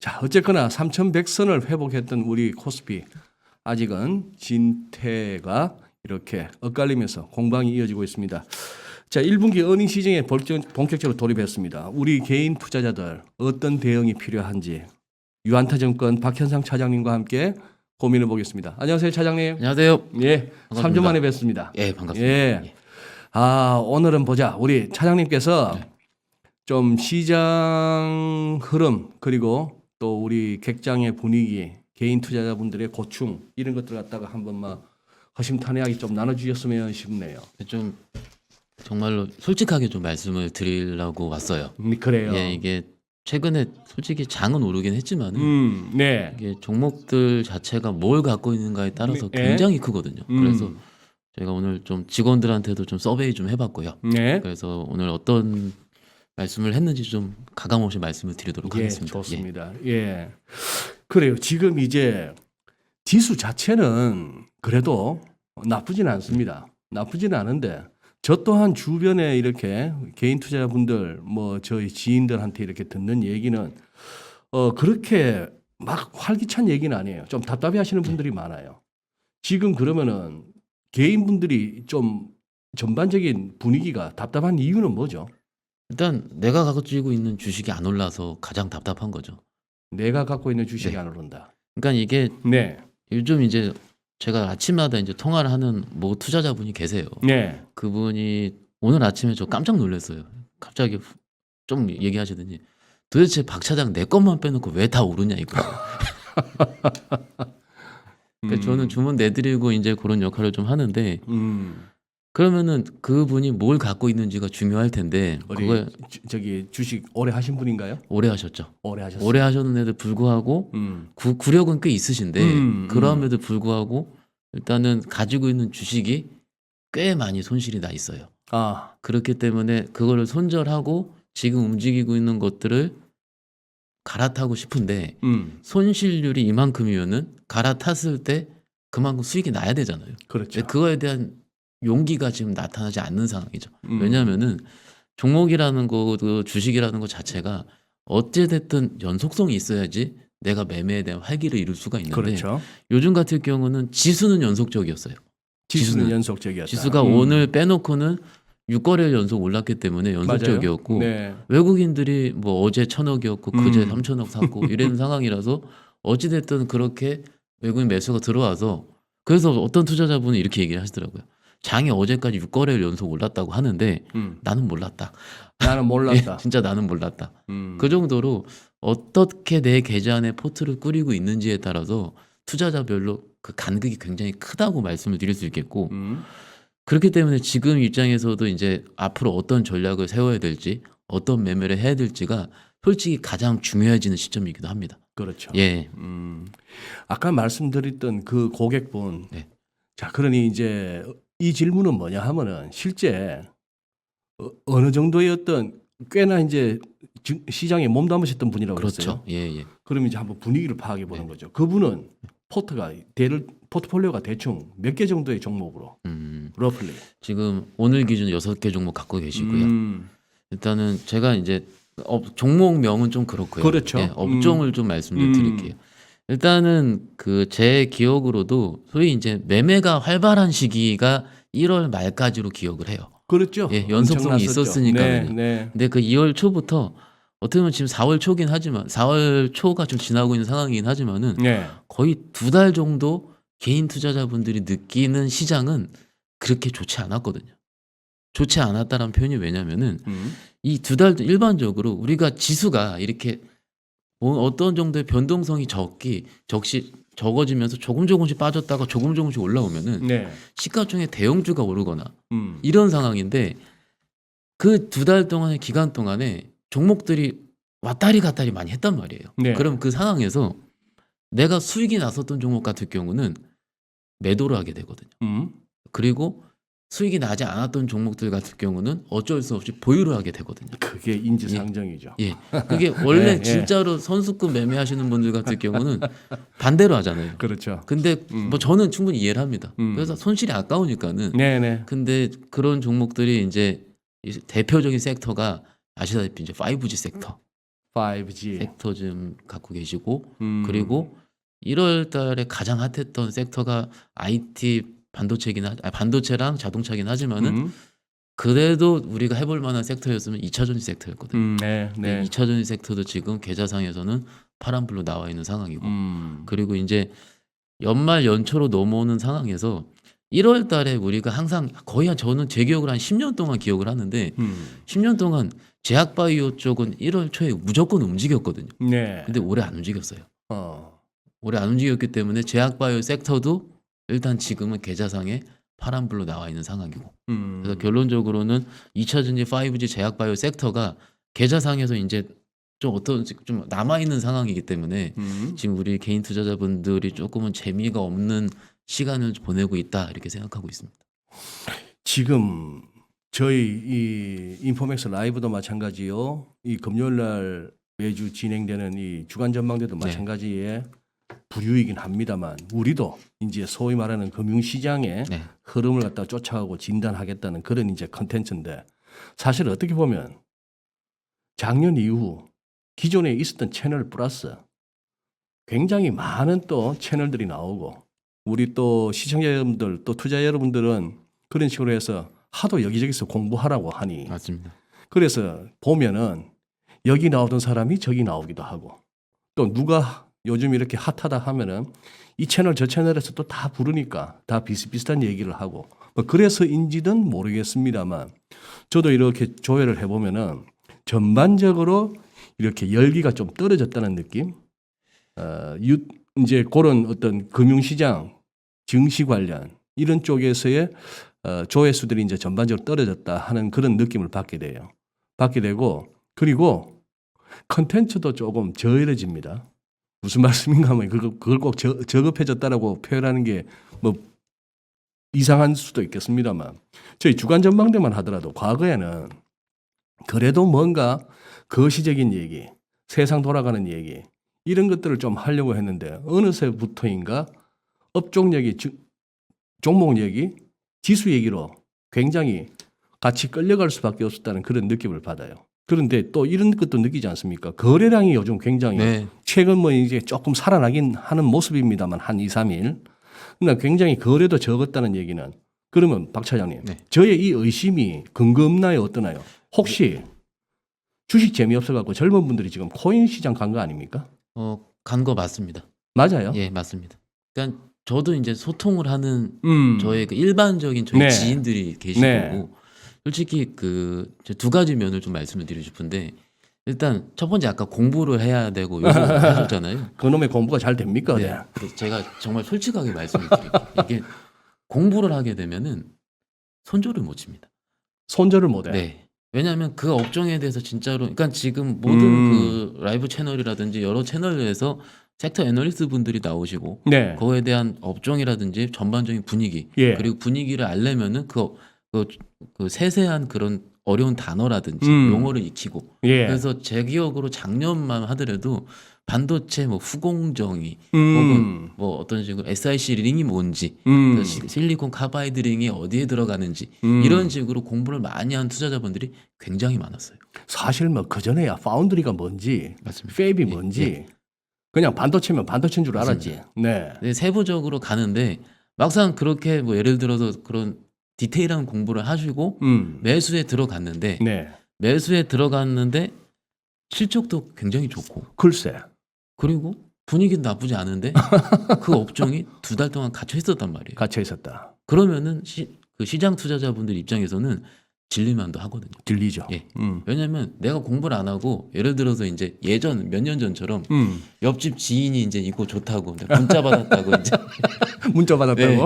자, 어쨌거나 3,100선을 회복했던 우리 코스피 아직은 진퇴가 이렇게 엇갈리면서 공방이 이어지고 있습니다. 자, 1분기 어닝 시즌에 본격적으로 돌입했습니다. 우리 개인 투자자들 어떤 대응이 필요한지 유한타증권 박현상 차장님과 함께 고민해 보겠습니다. 안녕하세요, 차장님. 안녕하세요. 예, 반갑습니다. 3주 만에 뵙습니다. 예, 반갑습니다. 예. 아, 오늘은 보자. 우리 차장님께서 좀 시장 흐름 그리고 또 우리 객장의 분위기, 개인 투자자분들의 고충 이런 것들 갖다가 한번 막 허심탄회하게 좀 나눠주셨으면 싶네요. 좀 정말로 솔직하게 좀 말씀을 드리려고 왔어요. 그래요. 예, 이게 최근에 솔직히 장은 오르긴 했지만은 네. 이게 종목들 자체가 뭘 갖고 있는가에 따라서 예. 굉장히 크거든요. 그래서 제가 오늘 좀 직원들한테도 좀 서베이 좀 해봤고요. 네. 그래서 오늘 어떤 말씀을 했는지 좀 가감없이 말씀을 드리도록 예, 하겠습니다. 좋습니다. 예. 그래요. 지금 이제 지수 자체는 그래도 나쁘지는 않습니다. 나쁘지는 않은데 저 또한 주변에 이렇게 개인 투자자분들 뭐 저희 지인들한테 이렇게 듣는 얘기는 그렇게 막 활기찬 얘기는 아니에요. 좀 답답해 하시는 분들이 많아요. 지금 그러면은 개인분들이 좀 전반적인 분위기가 답답한 이유는 뭐죠? 일단 내가 가지고 있는 주식이 안 올라서 가장 답답한 거죠. 내가 갖고 있는 주식이 네. 안 오른다. 그러니까 이게 네. 요즘 이제 제가 아침마다 이제 통화를 하는 모 투자자분이 계세요. 네. 그분이 오늘 아침에 저 깜짝 놀랐어요. 갑자기 좀 얘기하시더니 도대체 박 차장 내 것만 빼놓고 왜 다 오르냐 이거예요. 그러니까 저는 주문 내드리고 이제 그런 역할을 좀 하는데 그러면은 그분이 뭘 갖고 있는지가 중요할 텐데 우리 그걸 저기 주식 오래 하신 분인가요? 오래 하셨죠. 오래 하셨어요. 오래 하셨는데도 불구하고 음. 구력은 꽤 있으신데 음. 그럼에도 불구하고 일단은 가지고 있는 주식이 꽤 많이 손실이 나 있어요. 아, 그렇기 때문에 그거를 손절하고 지금 움직이고 있는 것들을 갈아타고 싶은데 손실률이 이만큼이면은 갈아탔을 때 그만큼 수익이 나야 되잖아요. 그렇죠. 근데 그거에 대한 용기가 지금 나타나지 않는 상황이죠. 음. 왜냐하면은 종목이라는 거, 그 주식이라는 것 자체가 어찌됐든 연속성이 있어야지 내가 매매에 대한 활기를 이룰 수가 있는데 그렇죠. 요즘 같은 경우는 지수는 연속적이었어요. 지수는 지수는- 연속적이었다. 지수가 오늘 빼놓고는 6거래일 연속 올랐기 때문에 연속적이었고 네. 외국인들이 뭐 어제 1,000억이었고 그제 3,000억 샀고 이런 상황이라서 어찌됐든 그렇게 외국인 매수가 들어와서 그래서 어떤 투자자분이 이렇게 얘기를 하시더라고요. 장이 어제까지 6거래일 연속 올랐다고 하는데 나는 몰랐다. 나는 몰랐다. 예, 진짜 나는 몰랐다. 음. 그 정도로 어떻게 내 계좌 안에 포트를 꾸리고 있는지에 따라서 투자자별로 그 간극이 굉장히 크다고 말씀을 드릴 수 있겠고 그렇기 때문에 지금 입장에서도 이제 앞으로 어떤 전략을 세워야 될지 어떤 매매를 해야 될지가 솔직히 가장 중요해지는 시점이기도 합니다. 그렇죠. 예. 아까 말씀드렸던 그 고객분. 네. 자, 그러니 이제 이 질문은 뭐냐 하면은 실제 어느 정도의 어떤 꽤나 이제 시장에 몸담으셨던 분이라고 그랬어요. 그렇죠. 예, 예. 그럼 이제 한번 분위기를 파악해 보는 네. 거죠. 그분은 포트폴리오가 대충 몇 개 정도의 종목으로 러플리. 지금 오늘 기준 6개 종목 갖고 계시고요. 음. 일단은 제가 이제 종목명은 좀 그렇고요. 그렇죠. 예, 업종을 좀 말씀을 드릴게요. 일단은 그 제 기억으로도 소위 이제 매매가 활발한 시기가 1월 말까지로 기억을 해요. 그렇죠. 예, 연속성이 엄청났었죠. 있었으니까요. 네. 근데 그 2월 초부터 어떻게 보면 지금 4월 초긴 하지만 4월 초가 좀 지나고 있는 상황이긴 하지만은 네. 거의 2달 정도 개인 투자자분들이 느끼는 시장은 그렇게 좋지 않았거든요. 좋지 않았다는 표현이 왜냐면은 이 2달 일반적으로 우리가 지수가 이렇게 어떤 정도의 변동성이 적어지면서 조금씩 빠졌다가 조금씩 올라오면은 네. 시가총액 대형주가 오르거나 음. 이런 상황인데 그 2달 동안의 기간 동안에 종목들이 왔다리 갔다리 많이 했단 말이에요. 네. 그럼 그 상황에서 내가 수익이 났었던 종목 같은 경우는 매도를 하게 되거든요. 그리고 수익이 나지 않았던 종목들 같은 경우는 어쩔 수 없이 보유를 하게 되거든요. 그게 인지상정이죠. 예, 그게 원래 예. 진짜로 선수급 매매하시는 분들 같은 경우는 반대로 하잖아요. 그렇죠. 근데 뭐 저는 충분히 이해를 합니다. 그래서 손실이 아까우니까는. 네네. 근데 그런 종목들이 이제 이 대표적인 섹터가 아시다시피 이제 5G 섹터. 5G. 섹터 좀 갖고 계시고 음. 그리고 1월 달에 가장 핫했던 섹터가 IT 반도체랑 자동차긴 하지만은 음. 그래도 우리가 해볼 만한 섹터였으면 2차 전지 섹터였거든요. 네, 네. 2차 전지 섹터도 지금 계좌상에서는 파란불로 나와 있는 상황이고 그리고 이제 연말 연초로 넘어오는 상황에서 1월 달에 우리가 항상 거의 저는 제 기억을 한 10년 동안 기억을 하는데 10년 동안 제약바이오 쪽은 1월 초에 무조건 움직였거든요. 네. 근데 올해 안 움직였어요. 어. 올해 안 움직였기 때문에 제약바이오 섹터도 일단 지금은 계좌상에 파란불로 나와 있는 상황이고 그래서 결론적으로는 2차 전지 5G 제약바이오 섹터가 계좌상에서 이제 좀 남아 있는 상황이기 때문에 지금 우리 개인 투자자분들이 조금은 재미가 없는 시간을 보내고 있다 이렇게 생각하고 있습니다. 지금 저희 이 인포맥스 라이브도 마찬가지요. 이 금요일 날 매주 진행되는 이 주간 전망대도 네. 마찬가지에 부류이긴 합니다만 우리도 이제 소위 말하는 금융시장의 네. 흐름을 갖다 쫓아가고 진단하겠다는 그런 이제 컨텐츠인데 사실 어떻게 보면 작년 이후 기존에 있었던 채널 플러스 굉장히 많은 또 채널들이 나오고 우리 또 시청자 여러분들 또 투자 여러분들은 그런 식으로 해서 하도 여기저기서 공부하라고 하니 맞습니다. 그래서 보면은 여기 나오던 사람이 저기 나오기도 하고 또 누가 요즘 이렇게 핫하다 하면은 이 채널 저 채널에서 또 다 부르니까 다 비슷비슷한 얘기를 하고 뭐 그래서인지는 모르겠습니다만 저도 이렇게 조회를 해보면은 전반적으로 이렇게 열기가 좀 떨어졌다는 느낌. 이제 그런 어떤 금융시장, 증시 관련 이런 쪽에서의 조회수들이 이제 전반적으로 떨어졌다 하는 그런 느낌을 받게 돼요. 받게 되고 그리고 컨텐츠도 조금 저열해집니다. 무슨 말씀인가 하면 그걸 꼭 저급해졌다라고 표현하는 게 뭐 이상한 수도 있겠습니다만 저희 주간 전망대만 하더라도 과거에는 그래도 뭔가 거시적인 얘기, 세상 돌아가는 얘기 이런 것들을 좀 하려고 했는데 어느새부터인가 업종 얘기, 종목 얘기, 지수 얘기로 굉장히 같이 끌려갈 수밖에 없었다는 그런 느낌을 받아요. 그런데 또 이런 것도 느끼지 않습니까? 거래량이 요즘 굉장히 네. 최근 뭐 이제 조금 살아나긴 하는 모습입니다만 한 2, 3일. 그러나 굉장히 거래도 적었다는 얘기는 그러면 박 차장님, 네. 저의 이 의심이 근거 없나요? 어떠나요? 혹시 주식 재미없어 갖고 젊은 분들이 지금 코인 시장 간 거 아닙니까? 간 거 맞습니다. 맞아요? 예, 맞습니다. 그러니까 저도 이제 소통을 하는 음. 저의 그 일반적인 저희 네. 지인들이 계시고 네. 솔직히 두 가지 면을 좀 말씀을 드리고 싶은데 일단 첫 번째 아까 공부를 해야 되고 요거 하셨잖아요. 그놈의 공부가 잘 됩니까? 네. 그래서 제가 정말 솔직하게 말씀을 드릴게요. 이게 공부를 하게 되면은 손절을 못 칩니다. 손절을 못해. 네. 왜냐하면 그 업종에 대해서 진짜로 그러니까 지금 모든 그 라이브 채널이라든지 여러 채널에서 섹터 애널리스트 분들이 나오시고 네. 그거에 대한 업종이라든지 전반적인 분위기 예. 그리고 분위기를 알려면은 그 세세한 그런 어려운 단어라든지 용어를 익히고 예. 그래서 제 기억으로 작년만 하더라도 반도체 뭐 후공정이 혹은 뭐 어떤 식으로 SiC 링이 뭔지 그 실리콘 카바이드 링이 어디에 들어가는지 이런 식으로 공부를 많이 한 투자자분들이 굉장히 많았어요. 사실 뭐 그 전에야 파운드리가 뭔지, 맞습니다. 팹이 예, 뭔지 그냥 반도체면 반도체인 줄 알았지. 네. 네, 세부적으로 가는데 막상 그렇게 뭐 예를 들어서 그런 디테일한 공부를 하시고 매수에 들어갔는데 네. 매수에 들어갔는데 실적도 굉장히 좋고 글쎄. 그리고 분위기도 나쁘지 않은데 그 업종이 2달 동안 갇혀 있었단 말이에요. 갇혀 있었다. 그러면은 그 시장 투자자분들 입장에서는 질릴만도 하거든요. 들리죠. 예. 왜냐면 내가 공부를 안 하고 예를 들어서 이제 예전 몇 년 전처럼 옆집 지인이 이제 이거 좋다고 문자 받았다고 이제 문자 받았다고. 네.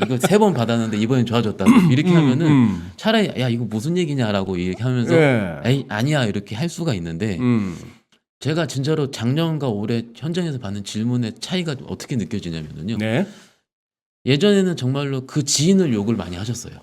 이거 3번 받았는데 이번엔 좋아졌다고 이렇게 하면은 차라리 야 이거 무슨 얘기냐라고 이렇게 하면서 예. 에이 아니야 이렇게 할 수가 있는데 제가 진짜로 작년과 올해 현장에서 받는 질문의 차이가 어떻게 느껴지냐면요. 네. 예전에는 정말로 그 지인을 욕을 많이 하셨어요.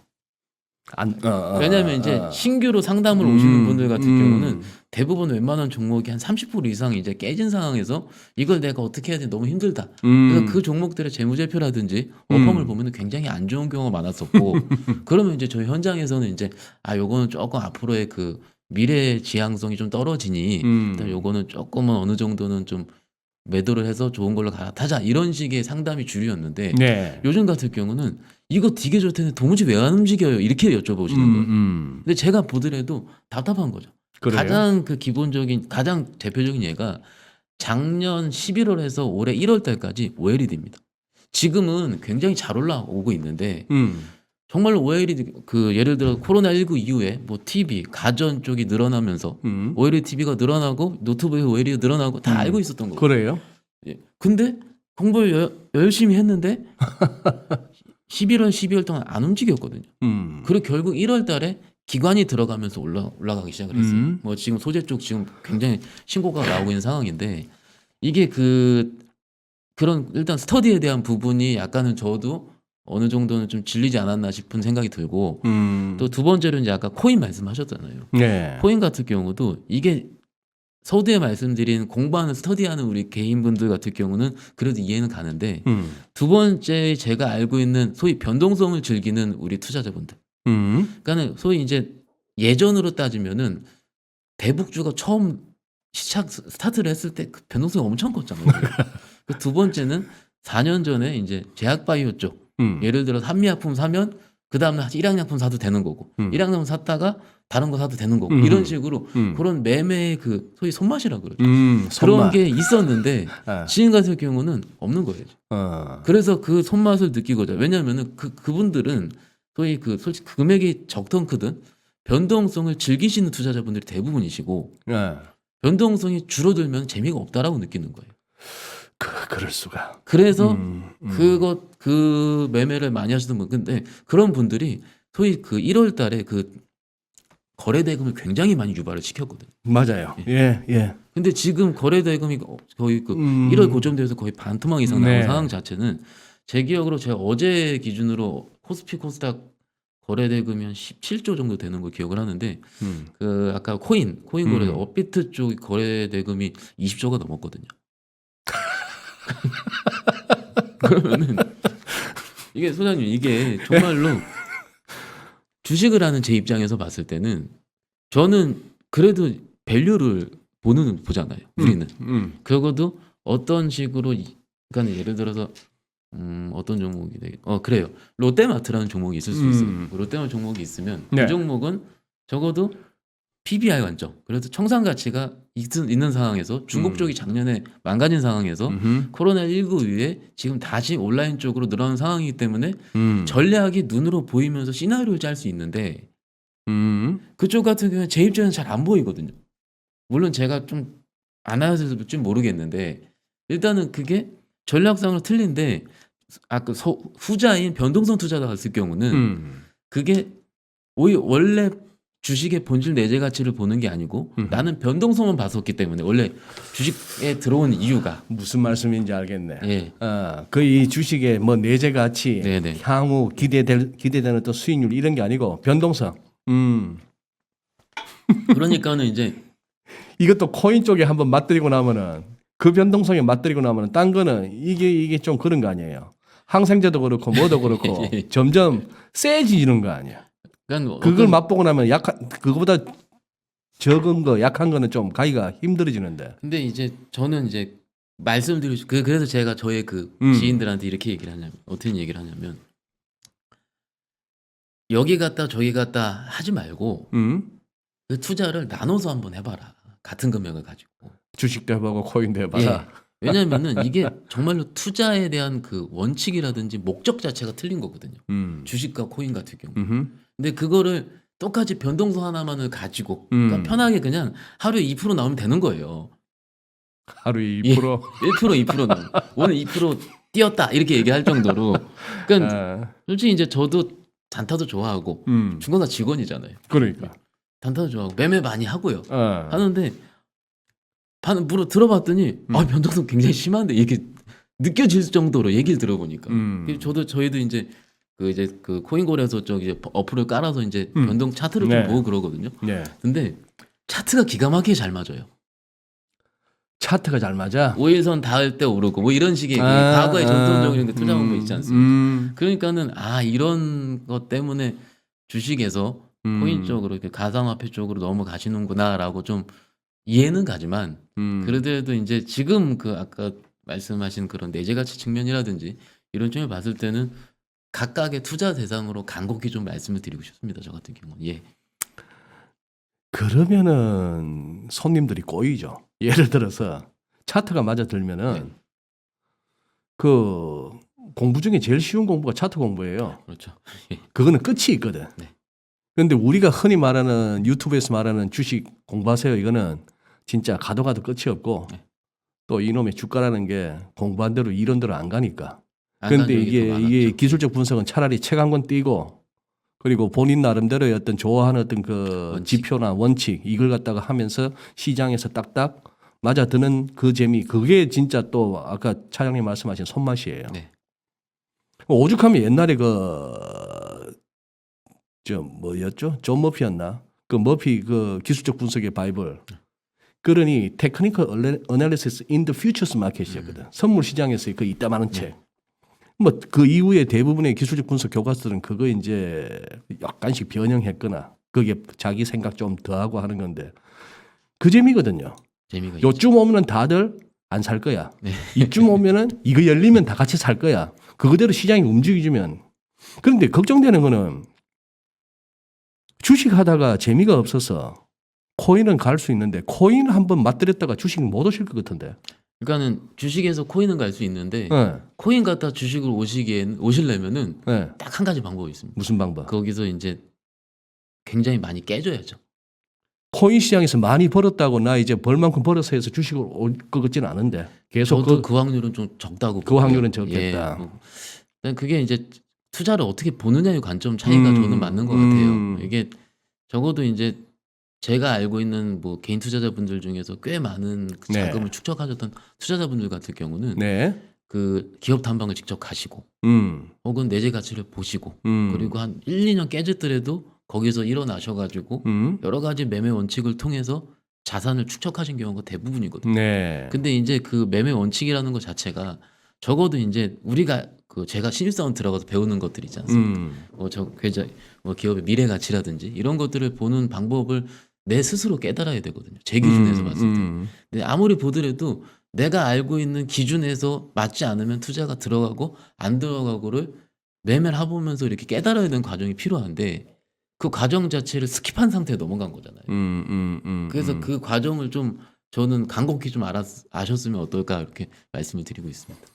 왜냐하면 이제 신규로 상담을 오시는 분들 같은 경우는 대부분 웬만한 종목이 한 30% 이상 이제 깨진 상황에서 이걸 내가 어떻게 해야 돼 너무 힘들다. 그래서 그 종목들의 재무제표라든지 어펌을 보면 굉장히 안 좋은 경우가 많았었고 그러면 이제 저희 현장에서는 이제 요거는 조금 앞으로의 그 미래 지향성이 좀 떨어지니 일단 요거는 조금은 어느 정도는 좀 매도를 해서 좋은 걸로 갈아타자 이런 식의 상담이 주류였는데 네. 요즘 같은 경우는 이거 되게 좋다는데 도무지 왜 안 움직여요 이렇게 여쭤보시는 거예요. 근데 제가 보더라도 답답한 거죠. 그래요? 가장 그 기본적인 가장 대표적인 예가 작년 11월에서 올해 1월 달까지 OLED입니다. 지금은 굉장히 잘 올라오고 있는데 정말로 OLED 그 예를 들어 코로나19 이후에 뭐 TV, 가전 쪽이 늘어나면서 OLED TV가 늘어나고 노트북에 OLED가 늘어나고 다 알고 있었던 거고. 그래요? 예. 근데 공부를 열심히 했는데 11월, 12월 동안 안 움직였거든요. 그리고 결국 1월 달에 기관이 들어가면서 올라가기 시작을 했어요. 뭐 지금 소재 쪽 지금 굉장히 신고가 나오고 있는 상황인데 이게 그런 일단 스터디에 대한 부분이 약간은 저도 어느 정도는 좀 질리지 않았나 싶은 생각이 들고 또 두 번째로 이제 아까 코인 말씀하셨잖아요. 네. 코인 같은 경우도 이게 서두에 말씀드린 공부하는 스터디하는 우리 개인분들 같은 경우는 그래도 이해는 가는데 두 번째 제가 알고 있는 소위 변동성을 즐기는 우리 투자자분들 그러니까는 소위 이제 예전으로 따지면은 대북주가 처음 시작 스타트를 했을 때 그 변동성이 엄청 컸잖아요. 그 두 번째는 4년 전에 이제 제약바이오 쪽 예를 들어서 한미약품 사면 그 다음에 일양약품 사도 되는 거고 일양약품 샀다가 다른 거 사도 되는 거고 이런 식으로 그런 매매의 그 소위 손맛이라고 그러죠. 그런 손맛. 게 있었는데 아. 지금 같은 경우는 없는 거예요. 그래서 그 손맛을 느끼고자 왜냐하면은 그분들은 소위 솔직히 금액이 적든 크든 변동성을 즐기시는 투자자분들이 대부분이시고 네. 변동성이 줄어들면 재미가 없다라고 느끼는 거예요. 그럴 수가. 그래서 그 매매를 많이 하시는 분 근데 그런 분들이 소위 그 1월 달에 그 거래 대금을 굉장히 많이 유발을 시켰거든요. 맞아요. 예, 예. 근데 지금 거래 대금이 거의 그 1월 고점대에서 거의 반토막 이상 나온 네. 상황 자체는 제 기억으로 제가 어제 기준으로 코스피 코스닥 거래 대금이 한 17조 정도 되는 걸 기억을 하는데 그 아까 코인 거래 업비트 쪽 거래 대금이 20조가 넘었거든요. 그러면은 이게 소장님 이게 정말로 주식을 하는 제 입장에서 봤을 때는 저는 그래도 밸류를 보잖아요. 우리는 적어도 어떤 식으로 그러니까 예를 들어서 어떤 종목이 되게 그래요. 롯데마트라는 종목이 있을 수 있어요. 롯데마트 종목이 있으면 네. 그 종목은 적어도 PBR 관점 그래도 청산 가치가 있는 상황에서 중국 쪽이 작년에 망가진 상황에서 코로나19 이후에 지금 다시 온라인 쪽으로 늘어난 상황이기 때문에 전략이 눈으로 보이면서 시나리오를 짤 수 있는데 그쪽 같은 경우는 제 입장에서 잘 안 보이거든요. 물론 제가 좀 안 해서 좀 모르겠는데 일단은 그게 전략상으로 틀린데 아까 후자인 변동성 투자자 같을 경우는 그게 오히려 원래 주식의 본질 내재 가치를 보는 게 아니고 나는 변동성만 봤었기 때문에 원래 주식에 들어온 이유가 무슨 말씀인지 알겠네. 예. 그 이 주식의 뭐 내재 가치, 네네. 향후 기대되는 또 수익률 이런 게 아니고 변동성. 그러니까는 이제 이것도 코인 쪽에 한번 맞들이고 나면은 그 변동성에 맞들이고 나면은 딴 거는 이게 좀 그런 거 아니에요. 항생제도 그렇고 뭐도 그렇고 점점 세지는 거 아니야. 그러니까 그걸 맛보고 나면 그거보다 적은 거 약한 거는 좀 가기가 힘들어지는데. 근데 이제 저는 이제 말씀드리고 그래서 제가 저의 그 지인들한테 이렇게 얘기를 하냐면 어떻게 얘기를 하냐면 여기 갔다 저기 갔다 하지 말고 그 투자를 나눠서 한번 해봐라. 같은 금액을 가지고. 주식도 해보고 코인도 해봐라. 예. 왜냐면은 이게 정말로 투자에 대한 그 원칙이라든지 목적 자체가 틀린 거거든요. 주식과 코인 같은 경우. 근데 그거를 똑같이 변동성 하나만을 가지고 그러니까 편하게 그냥 하루에 2% 나오면 되는 거예요. 하루에 2%? 1% 2% 나오면 오늘 2% 뛰었다 이렇게 얘기할 정도로 그러니까 솔직히 이제 저도 단타도 좋아하고 중간사 직원이잖아요. 그러니까. 단타도 좋아하고 매매 많이 하고요. 어. 하는데 물어 들어봤더니 변동성 굉장히 심한데 이렇게 느껴질 정도로 얘기를 들어보니까 저희도 이제 그 코인 거래소 쪽 이제 어플을 깔아서 이제 변동 차트를 네. 좀 보고 그러거든요. 네. 근데 차트가 기가 막히게 잘 맞아요. 차트가 잘 맞아. 5일선 닿을 때 오르고 뭐 이런 식의 과거의 전통적인 투자 방법 있지 않습니까? 그러니까는 이런 것 때문에 주식에서 코인 쪽으로 이렇게 가상화폐 쪽으로 넘어가시는구나라고 좀 이해는 가지만 그래도 이제 지금 그 아까 말씀하신 그런 내재 가치 측면이라든지 이런 쪽에 봤을 때는 각각의 투자 대상으로 간곡히 좀 말씀을 드리고 싶습니다. 저 같은 경우는. 예. 그러면은 손님들이 꼬이죠. 예를 들어서 차트가 맞아 들면은 네. 그 공부 중에 제일 쉬운 공부가 차트 공부예요. 그렇죠. 그거는 끝이 있거든. 네. 그런데 우리가 흔히 말하는 유튜브에서 말하는 주식 공부하세요. 이거는 진짜 가도 끝이 없고 네. 또 이놈의 주가라는 게 공부한 대로 이론대로 안 가니까. 안 그런데 간 적이 더 이게 많았죠. 기술적 분석은 차라리 책 한 권 띄고 그리고 본인 나름대로의 어떤 좋아하는 어떤 그 원칙. 지표나 원칙 이걸 갖다가 하면서 시장에서 딱딱 맞아드는 그 재미 그게 진짜 또 아까 차장님 말씀하신 손맛이에요. 네. 오죽하면 옛날에 저 뭐였죠? 존 머피였나? 그 머피 그 기술적 분석의 바이블. 그러니 테크니컬 어널리시스 인 더 퓨처스 마켓이었거든. 선물 시장에서의 그 이따만한 책. 뭐 그 이후에 대부분의 기술적 분석 교과서들은 그거 이제 약간씩 변형했거나 거기에 자기 생각 좀 더하고 하는 건데 그 재미거든요. 재미가 있죠. 요쯤 오면은 다들 안 살 거야. 네. 이쯤 오면은 이거 열리면 다 같이 살 거야. 그거대로 시장이 움직이면. 그런데 걱정되는 거는 주식 하다가 재미가 없어서 코인은 갈 수 있는데 코인 한번 맞들였다가 주식 못 오실 것 같은데. 그러니까는 주식에서 코인은 갈 수 있는데 네. 코인 갖다 주식으로 오시려면은 네. 딱 한 가지 방법이 있습니다. 무슨 방법? 거기서 이제 굉장히 많이 깨줘야죠. 코인 시장에서 많이 벌었다고 나 이제 벌 만큼 벌어서 해서 주식으로 올 것 같지는 않은데 계속 저도 그 확률은 좀 적다고 그 보고요. 확률은 적겠다. 예, 뭐. 일단 그게 이제 투자를 어떻게 보느냐의 관점 차이가 저는 맞는 것 같아요. 이게 적어도 이제 제가 알고 있는 뭐 개인 투자자분들 중에서 꽤 많은 그 네. 자금을 축적하셨던 투자자분들 같은 경우는 네. 그 기업 탐방을 직접 가시고 혹은 내재 가치를 보시고 그리고 한 1, 2년 깨졌더라도 거기서 일어나셔가지고 여러 가지 매매 원칙을 통해서 자산을 축적하신 경우가 대부분이거든요. 네. 근데 이제 그 매매 원칙이라는 것 자체가 적어도 이제 우리가 그 제가 신입사원 들어가서 배우는 것들이 있지 않습니까? 뭐 기업의 미래 가치라든지 이런 것들을 보는 방법을 내 스스로 깨달아야 되거든요. 제 기준에서 봤을 때. 근데 아무리 보더라도 내가 알고 있는 기준에서 맞지 않으면 투자가 들어가고 안 들어가고를 매매를 해보면서 이렇게 깨달아야 되는 과정이 필요한데 그 과정 자체를 스킵한 상태에 넘어간 거잖아요. 그래서 그 과정을 좀 저는 간곡히 좀 아셨으면 어떨까 이렇게 말씀을 드리고 있습니다.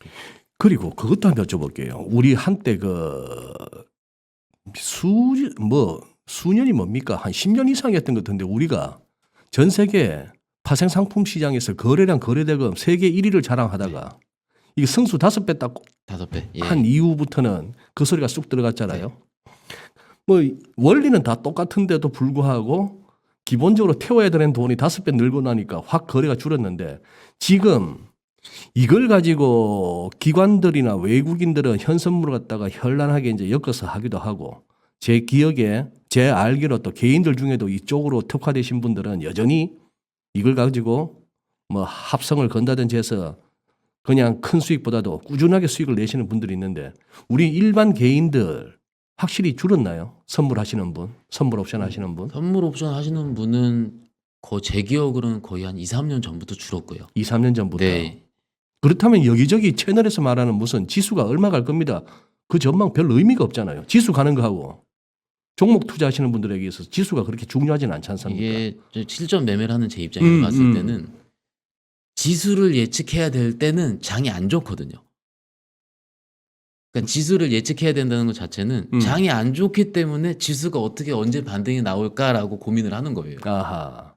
그리고 그것도 한번 여쭤볼게요. 우리 한때 수년이 뭡니까? 한 10년 이상이었던 것 같은데 우리가 전 세계 파생 상품 시장에서 거래량 거래대금 세계 1위를 자랑하다가 이게 성수 5배 딱 5배. 예. 한 이후부터는 그 소리가 쑥 들어갔잖아요. 뭐 원리는 다 똑같은데도 불구하고 기본적으로 태워야 되는 돈이 5배 늘고 나니까 확 거래가 줄었는데 지금 이걸 가지고 기관들이나 외국인들은 현선물을 갖다가 현란하게 이제 엮어서 하기도 하고 제 기억에 제 알기로 또 개인들 중에도 이쪽으로 특화되신 분들은 여전히 이걸 가지고 뭐 합성을 건다든지 해서 그냥 큰 수익보다도 꾸준하게 수익을 내시는 분들이 있는데 우리 일반 개인들 확실히 줄었나요? 선물하시는 분, 선물 옵션 하시는 분? 선물 옵션 하시는 분은 제 기억으로는 거의 한 2, 3년 전부터 줄었고요. 2, 3년 전부터. 네. 그렇다면 여기저기 채널에서 말하는 무슨 지수가 얼마 갈 겁니다. 그 전망 별 의미가 없잖아요. 지수 가는 거하고 종목 투자하시는 분들에게 있어서 지수가 그렇게 중요하진 않지 않습니까? 이게 실전 매매를 하는 제 입장에서 봤을 때는 지수를 예측해야 될 때는 장이 안 좋거든요. 그러니까 지수를 예측해야 된다는 것 자체는 장이 안 좋기 때문에 지수가 어떻게 언제 반등이 나올까라고 고민을 하는 거예요. 아하.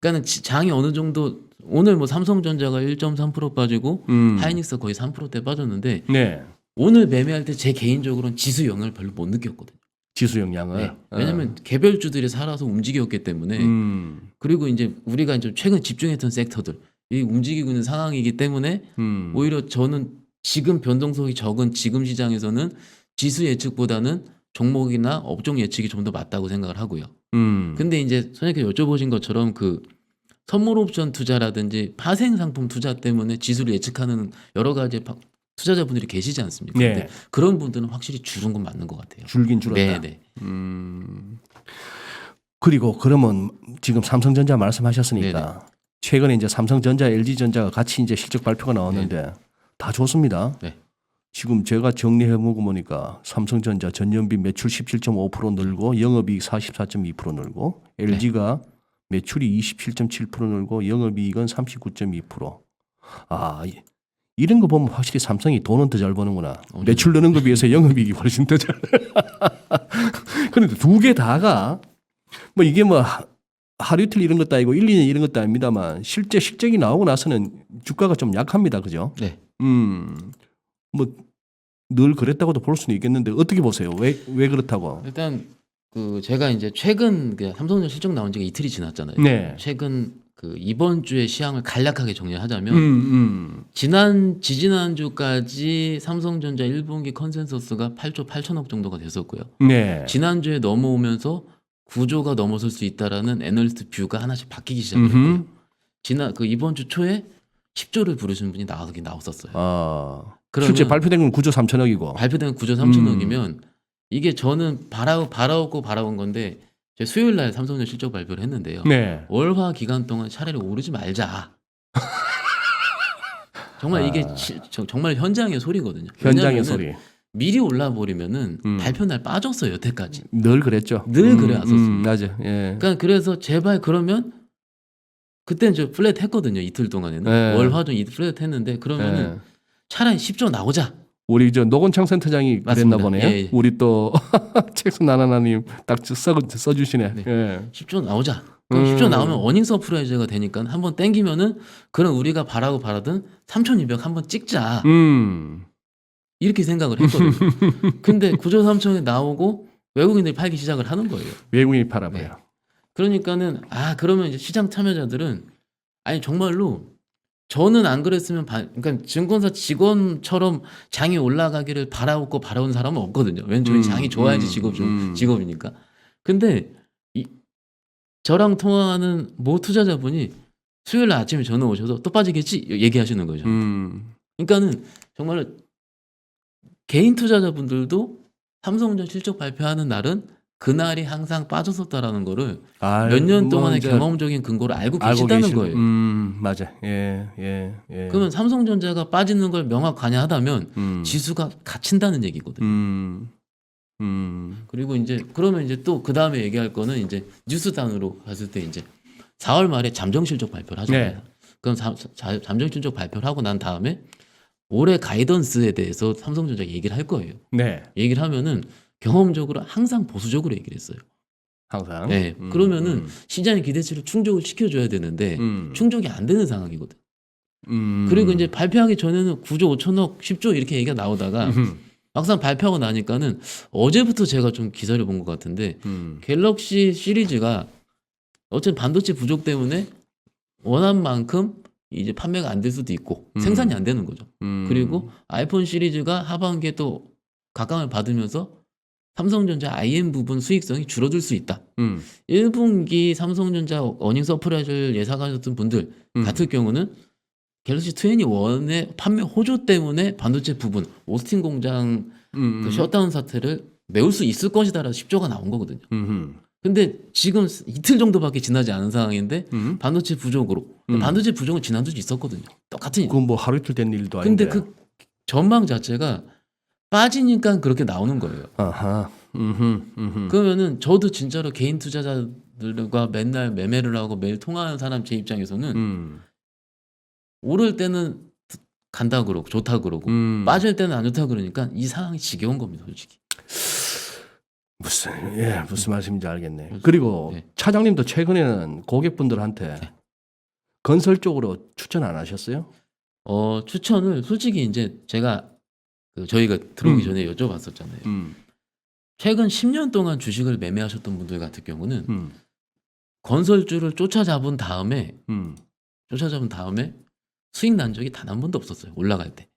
그러니까는 장이 어느 정도 오늘 뭐 삼성전자가 1.3% 빠지고 하이닉스가 거의 3%대 빠졌는데 네. 오늘 매매할 때 제 개인적으로는 지수 영향을 별로 못 느꼈거든요. 지수 영향을. 네. 왜냐하면 개별주들이 살아서 움직였기 때문에 그리고 이제 우리가 이제 최근 집중했던 섹터들 이 움직이고 있는 상황이기 때문에 오히려 저는 지금 변동성이 적은 지금 시장에서는 지수 예측보다는 종목이나 업종 예측이 좀 더 맞다고 생각을 하고요. 근데 이제 선생님께서 여쭤보신 것처럼 그 선물 옵션 투자라든지 파생 상품 투자 때문에 지수를 예측하는 여러 가지 투자자분들이 계시지 않습니까? 네. 근데 그런 분들은 확실히 줄은 건 맞는 것 같아요. 줄긴 줄었다. 네. 그리고 그러면 지금 삼성전자 말씀하셨으니까 네네. 최근에 이제 삼성전자, LG전자가 같이 이제 실적 발표가 나왔는데 다 좋습니다. 네. 지금 제가 정리해 보니까 삼성전자 전년비 매출 17.5% 늘고 영업이익 44.2% 늘고 LG가 매출이 27.7% 늘고 영업이익은 39.2%. 아, 이런 거 보면 확실히 삼성이 돈은 더 잘 버는구나. 매출 느는 거 비해서 영업이익이 훨씬 더 잘. 그런데 두 개 다가 뭐 이게 뭐 하루 이틀 이런 것도 아니고 1, 2년 이런 것도 아닙니다만 실제 실적이 나오고 나서는 주가가 좀 약합니다. 그죠? 네. 뭐 늘 그랬다고도 볼 수는 있겠는데 어떻게 보세요? 왜 그렇다고? 일단 그 제가 이제 최근 그 삼성전자 실적 나온 지가 이틀이 지났잖아요. 네. 최근 그 이번 주의 시황을 간략하게 정리하자면 지지난 주까지 삼성전자 1분기 컨센서스가 8조 8천억 정도가 됐었고요. 네. 지난주에 넘어오면서 9조가 넘어설 수 있다라는 애널리스트 뷰가 하나씩 바뀌기 시작했고요. 이번 주 초에 10조를 부르시는 분이 나왔었어요. 아, 그러면 실제 발표된 건 9조 3천억이고. 발표된 9조 3천억이면 이게 저는 바라온 건데 제가 수요일 날 삼성전자 실적 발표를 했는데요. 네. 월화 기간 동안 차라리 오르지 말자. 정말 이게 정말 현장의 소리거든요. 현장의 소리. 미리 올라 버리면은 발표 날 빠졌어요. 여태까지. 늘 그랬죠. 늘 그래왔었습니다. 맞아. 예. 그러니까 그래서 제발 그러면 그때는 저 플랫 했거든요. 이틀 동안에는 네. 월화좀 플랫 했는데 그러면은 예. 차라리 10조 나오자. 우리 저 노건창 센터장이 그랬나 맞습니다. 보네요. 예. 우리 또 책수 나나나님 딱 써주시네. 네. 예. 10조 나오자. 그럼 10조 나오면 어닝 서프라이즈가 되니까 한번 땡기면은 그럼 우리가 바라던 3,200 한번 찍자. 이렇게 생각을 했거든요. 근데 9조 3천에 나오고 외국인들이 팔기 시작을 하는 거예요. 외국인이 팔아봐요. 네. 그러니까는 그러면 이제 시장 참여자들은 아니 정말로 저는 안 그랬으면 그러니까 증권사 직원처럼 장이 올라가기를 바라온 사람은 없거든요. 왜냐면 장이 좋아야지 직업이니까. 근데 저랑 통화하는 모 투자자분이 수요일 날 아침에 전화 오셔서 또 빠지겠지 얘기하시는 거죠. 그러니까는 정말로 개인 투자자분들도 삼성전자 실적 발표하는 날은 그날이 항상 빠졌었다라는 거를 몇 년 동안의 경험적인 근거를 알고 계시다는 거예요. 맞아. 예. 그러면 삼성전자가 빠지는 걸 명확하냐하다면 지수가 갇힌다는 얘기거든요. 그리고 그러면 또 그 다음에 얘기할 거는 이제 뉴스단으로 갔을 때 이제 4월 말에 잠정 실적 발표를 하잖아요. 네. 그럼 잠정 실적 발표를 하고 난 다음에 올해 가이던스에 대해서 삼성전자 얘기를 할 거예요. 네. 얘기를 하면은 경험적으로 항상 보수적으로 얘기를 했어요. 항상. 네. 그러면은 시장의 기대치를 충족을 시켜줘야 되는데 충족이 안 되는 상황이거든. 그리고 이제 발표하기 전에는 9조 5천억, 10조 이렇게 얘기가 나오다가 막상 발표하고 나니까는 어제부터 제가 좀 기사를 본 것 같은데 갤럭시 시리즈가 어쨌든 반도체 부족 때문에 원한 만큼 이제 판매가 안 될 수도 있고 생산이 안 되는 거죠. 그리고 아이폰 시리즈가 하반기에 또 각광을 받으면서 삼성전자 IM 부분 수익성이 줄어들 수 있다. 1분기 삼성전자 어닝 서프라이즈를 예상하셨던 분들 같은 경우는 갤럭시 21의 판매 호조 때문에 반도체 부분 오스틴 공장 그 셧다운 사태를 메울 수 있을 것이다라는 10조가 나온 거거든요. 근데 지금 이틀 정도밖에 지나지 않은 상황인데 반도체 부족으로 반도체 부족은 지난주도 있었거든요. 똑같은 그건 뭐 하루 이틀 된 일도 아닌데. 근데 그 전망 자체가 빠지니까 그렇게 나오는 거예요. 아하. 그러면은 저도 진짜로 개인 투자자들과 맨날 매매를 하고 매일 통화하는 사람 제 입장에서는 오를 때는 간다 그러고 좋다 그러고 빠질 때는 안 좋다 그러니까 이 상황이 지겨운 겁니다, 솔직히. 무슨 말씀인지 알겠네. 그리고 네. 차장님도 최근에는 고객분들한테 건설 쪽으로 추천 안 하셨어요? 추천을 솔직히 이제 제가 저희가 들어오기 전에 여쭤봤었잖아요. 최근 10년 동안 주식을 매매하셨던 분들 같은 경우는 건설주를 쫓아잡은 다음에 수익 난 적이 단 한 번도 없었어요. 올라갈 때.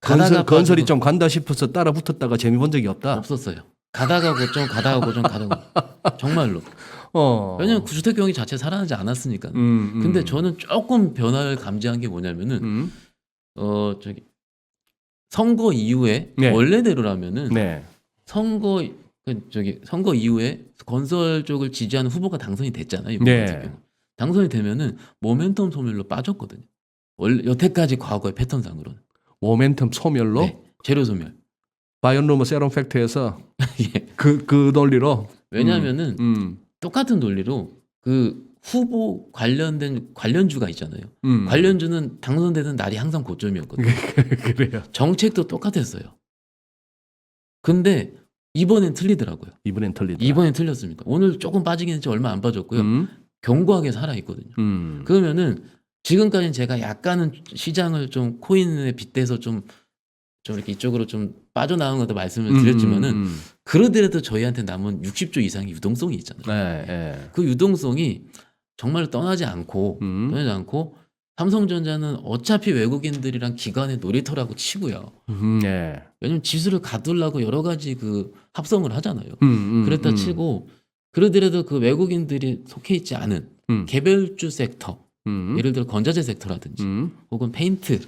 건설이 좀 간다 싶어서 따라 붙었다가 재미 본 적이 없다. 없었어요. 가다가 고점, 가다가 고점, 가다가 정말로. 왜냐면 구주택 경기 자체 살아나지 않았으니까. 근데 저는 조금 변화를 감지한 게 뭐냐면은 선거 이후에 네. 원래대로라면 네. 선거 저기 선거 이후에 건설 쪽을 지지하는 후보가 당선이 됐잖아요. 이번 네. 같은 경우. 당선이 되면은 모멘텀 소멸로 빠졌거든요. 원래 여태까지 과거의 패턴상으로는. 모멘텀 소멸로 네. 재료 소멸. 바이오노머 세럼 팩트에서 예. 그 논리로 왜냐하면은 음. 똑같은 논리로 그 후보 관련된 관련주가 있잖아요. 음. 관련주는 당선되는 날이 항상 고점이었거든요. 그래요. 정책도 똑같았어요. 근데 이번엔 틀리더라고요. 이번엔 틀리다. 이번엔 틀렸습니다. 오늘 조금 빠지긴 했지 얼마 안 빠졌고요. 견고하게 살아 있거든요. 그러면은 지금까지는 제가 약간은 시장을 좀 코인에 빗대서 좀 이렇게 이쪽으로 좀 빠져나온 것도 말씀을 드렸지만은 그러더라도 저희한테 남은 60조 이상의 유동성이 있잖아요. 네, 네. 그 유동성이 정말 떠나지 않고 삼성전자는 어차피 외국인들이랑 기관의 놀이터라고 치고요. 네. 왜냐면 지수를 가두려고 여러 가지 그 합성을 하잖아요. 그랬다 그랬다 치고 그러더라도 그 외국인들이 속해 있지 않은 개별주 섹터, 예를 들어 건자재 섹터라든지 혹은 페인트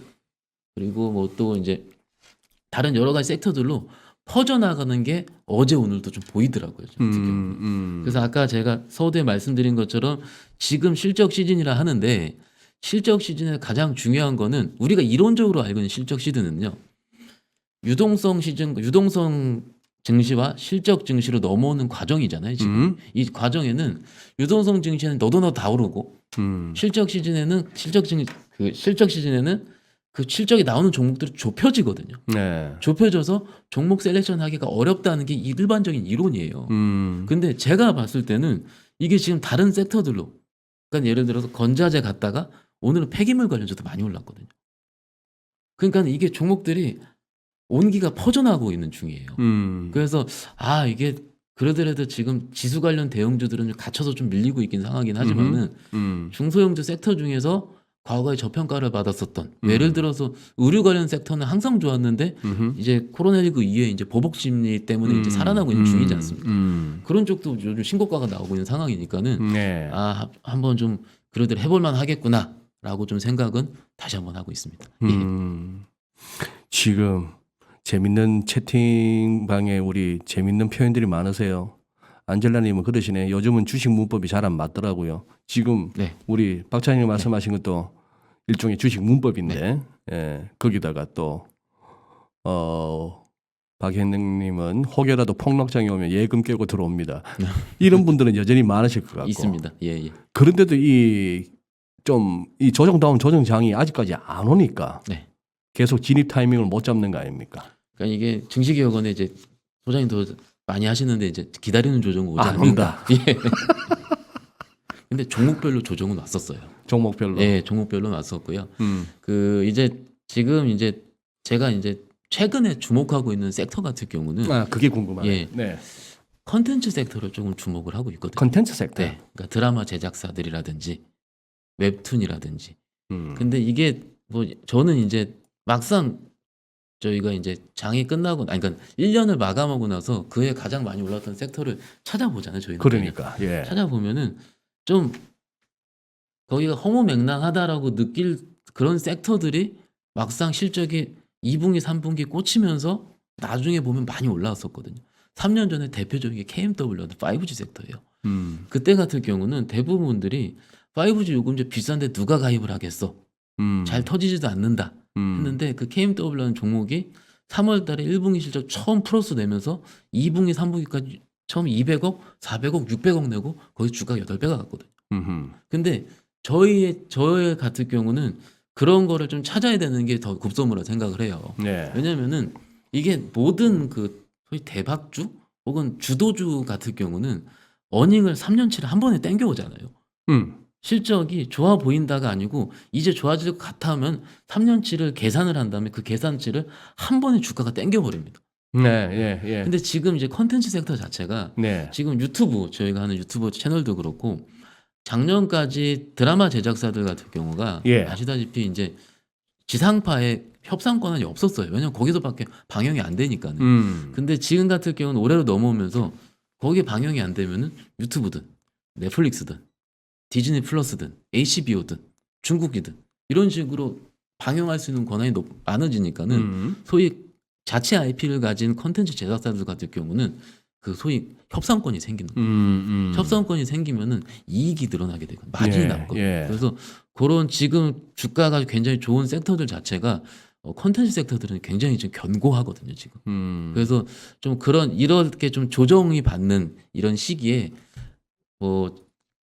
그리고 뭐 또 이제 다른 여러 가지 섹터들로 퍼져나가는 게 어제 오늘도 좀 보이더라고요. 그래서 아까 제가 서두에 말씀드린 것처럼 지금 실적 시즌이라 하는데 실적 시즌의 가장 중요한 거는 우리가 이론적으로 알고 있는 실적 시즌은요. 유동성 시즌, 유동성 증시와 실적 증시로 넘어오는 과정이잖아요. 지금 이 과정에는 유동성 증시는 너도 다 오르고 실적 시즌에는 실적 시즌에는 그 실적이 나오는 종목들이 좁혀지거든요. 네. 좁혀져서 종목 셀렉션하기가 어렵다는 게 일반적인 이론이에요. 근데 제가 봤을 때는 이게 지금 다른 섹터들로, 그러니까 예를 들어서 건자재 갔다가 오늘은 폐기물 관련주도 많이 올랐거든요. 그러니까 이게 종목들이 온기가 퍼져나가고 있는 중이에요. 그래서 이게 그러더라도 지금 지수 관련 대형주들은 좀 갇혀서 좀 밀리고 있긴 상하긴 하지만은 중소형주 섹터 중에서 과거에 저평가를 받았었던 예를 들어서 의류 관련 섹터는 항상 좋았는데 이제 코로나19 이후에 이제 보복 심리 때문에 이제 살아나고 있는 중이지 않습니까? 그런 쪽도 요즘 신고가가 나오고 있는 상황이니까는 네. 한번 좀 그래도 해볼만 하겠구나라고 좀 생각은 다시 한번 하고 있습니다. 지금 재밌는 채팅방에 우리 재밌는 표현들이 많으세요. 안젤라님은 그러시네. 요즘은 주식 문법이 잘 안 맞더라고요. 지금 네. 우리 박찬님 말씀하신 것도 일종의 주식 문법인데, 예, 거기다가 또 박현능님은 혹여라도 폭락장이 오면 예금 깨고 들어옵니다. 이런 분들은 여전히 많으실 것 같고. 있습니다. 예. 그런데도 이 조정다운 조정장이 아직까지 안 오니까 네. 계속 진입 타이밍을 못 잡는 거 아닙니까? 그러니까 이게 증시개혁원에 이제 소장님 더 많이 하시는데 이제 기다리는 조정은 오지 안 않는다. 예. 근데 종목별로 조정은 왔었어요. 종목별로. 예, 종목별로 왔었고요. 그 이제 지금 이제 제가 이제 최근에 주목하고 있는 섹터 같은 경우는 그게 궁금하네요. 예. 네. 컨텐츠 섹터를 조금 주목을 하고 있거든요. 컨텐츠 섹터. 네, 그러니까 드라마 제작사들이라든지 웹툰이라든지. 음. 근데 이게 뭐 저는 이제 막상 저희가 이제 장이 끝나고, 그러니까 1년을 마감하고 나서 그해 가장 많이 올랐던 섹터를 찾아보잖아요. 저희는. 그러니까. 예. 찾아보면은 좀 거기가 허무맹랑하다라고 느낄 그런 섹터들이 막상 실적이 2분기, 3분기 꽂히면서 나중에 보면 많이 올라왔었거든요. 3년 전에 대표적인 게 KMW는 5G 섹터예요. 그때 같은 경우는 대부분들이 5G 요금제 비싼데 누가 가입을 하겠어? 잘 터지지도 않는다 했는데 그 KMW라는 종목이 3월 달에 1분기 실적 처음 플러스 내면서 2분기, 3분기까지 처음 200억, 400억, 600억 내고 거의 주가가 8배가 갔거든요. 근데 저희 같은 경우는 그런 거를 좀 찾아야 되는 게 더 급선무라 생각을 해요. 네. 왜냐면은 이게 모든 그 소위 대박주 혹은 주도주 같은 경우는 어닝을 3년치를 한 번에 땡겨오잖아요. 실적이 좋아 보인다가 아니고 이제 좋아질 것 같아 하면 3년치를 계산을 한 다음에 그 계산치를 한 번에 주가가 땡겨버립니다. 네, 예. 근데 지금 이제 컨텐츠 섹터 자체가 네. 지금 유튜브, 저희가 하는 유튜브 채널도 그렇고 작년까지 드라마 제작사들 같은 경우가 예. 아시다시피 이제 지상파에 협상 권한이 없었어요. 왜냐면 거기서밖에 방영이 안 되니까는. 근데 지금 같은 경우는 올해로 넘어오면서 거기에 방영이 안 되면은 유튜브든 넷플릭스든 디즈니 플러스든 HBO든 중국이든 이런 식으로 방영할 수 있는 권한이 많아지니까는 소위 자체 IP를 가진 컨텐츠 제작사들 같은 경우는 그 소위 협상권이 생기는 거예요. 협상권이 생기면은 이익이 늘어나게 되고 마진이 예, 남거든요. 예. 그래서 그런 지금 주가가 굉장히 좋은 섹터들 자체가 콘텐츠 섹터들은 굉장히 지금 견고하거든요, 지금. 그래서 좀 이렇게 좀 조정이 받는 이런 시기에 뭐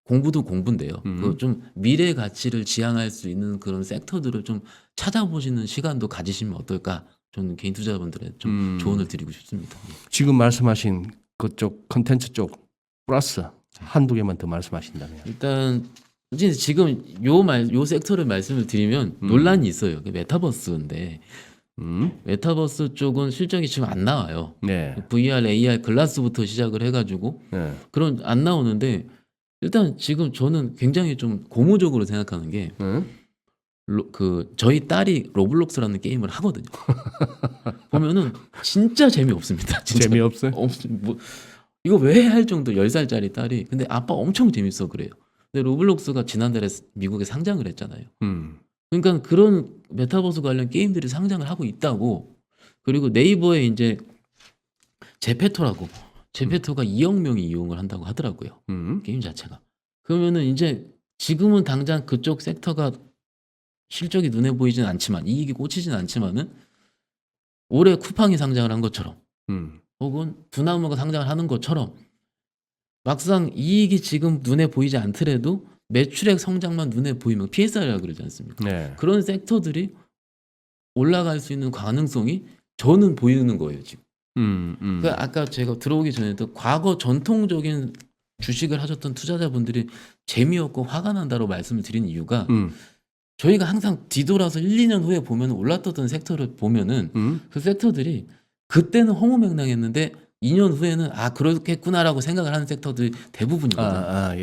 공부도 공부인데요. 그 좀 미래 가치를 지향할 수 있는 그런 섹터들을 좀 찾아보시는 시간도 가지시면 어떨까? 저는 개인 투자자분들의 좀 조언을 드리고 싶습니다. 예. 지금 말씀하신 그쪽 컨텐츠 쪽 플러스 한두 개만 더 말씀하신다면. 일단 이제 지금 요 섹터를 말씀을 드리면 논란이 있어요. 그 메타버스인데 메타버스 쪽은 실적이 지금 안 나와요. 네. VR, AR 글라스부터 시작을 해가지고 네. 그런 안 나오는데 일단 지금 저는 굉장히 좀 고무적으로 생각하는 게 저희 딸이 로블록스라는 게임을 하거든요. 보면은 진짜 재미없습니다. 진짜. 재미없어요? 뭐 이거 왜 할 정도 10살짜리 딸이 근데 아빠 엄청 재밌어 그래요. 근데 로블록스가 지난달에 미국에 상장을 했잖아요. 그러니까 그런 메타버스 관련 게임들이 상장을 하고 있다고. 그리고 네이버에 이제 제페토가 2억 명이 이용을 한다고 하더라고요. 게임 자체가. 그러면은 이제 지금은 당장 그쪽 섹터가 실적이 눈에 보이진 않지만 이익이 꽂히진 않지만은 올해 쿠팡이 상장을 한 것처럼 혹은 두나무가 상장을 하는 것처럼 막상 이익이 지금 눈에 보이지 않더라도 매출액 성장만 눈에 보이면 PSR이라고 그러지 않습니까? 네. 그런 섹터들이 올라갈 수 있는 가능성이 저는 보이는 거예요 지금. 그 아까 제가 들어오기 전에도 과거 전통적인 주식을 하셨던 투자자분들이 재미없고 화가 난다고 말씀을 드린 이유가 저희가 항상 뒤돌아서 1, 2년 후에 보면 올랐던 섹터를 보면은 그 섹터들이 그때는 허무맹랑했는데 2년 후에는 아 그렇겠구나라고 생각을 하는 섹터들이 대부분이거든요.